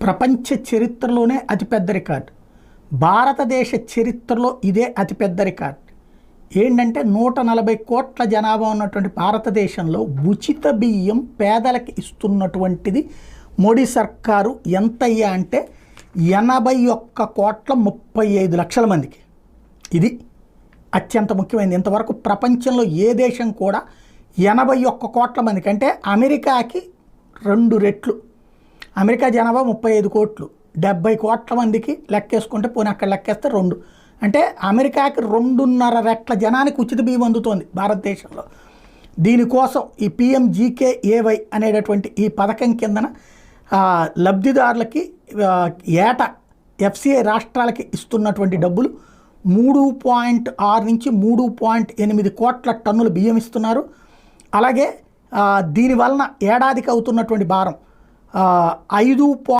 ప్రపంచ చరిత్రలోనే అతిపెద్ద రికార్డు. భారతదేశ చరిత్రలో ఇదే అతిపెద్ద రికార్డు. ఏంటంటే 140 కోట్ల జనాభా ఉన్నటువంటి భారతదేశంలో ఉచిత బియ్యం పేదలకు ఇస్తున్నటువంటిది మోడీ సర్కారు ఎంతయ్యా అంటే 81,35,00,000 మందికి. ఇది అత్యంత ముఖ్యమైనది. ఇంతవరకు ప్రపంచంలో ఏ దేశం కూడా 81 కోట్ల మందికి, అంటే అమెరికాకి 2 రెట్లు. అమెరికా జనాభా 35 కోట్లు, 70 కోట్ల మందికి లెక్కేసుకుంటే పోనీ అక్కడ లెక్కేస్తే 2, అంటే అమెరికాకి 2.5 రెట్ల జనానికి ఉచిత బియ్యం అందుతోంది భారతదేశంలో. దీనికోసం ఈ PMGKAY అనేటటువంటి ఈ పథకం కిందన లబ్ధిదారులకి ఏటా FCI రాష్ట్రాలకి ఇస్తున్నటువంటి డబ్బులు 3.6 నుంచి 3.8 కోట్ల టన్నుల బియ్యం ఇస్తున్నారు. అలాగే దీనివలన ఏడాదికి అవుతున్నటువంటి భారం 5.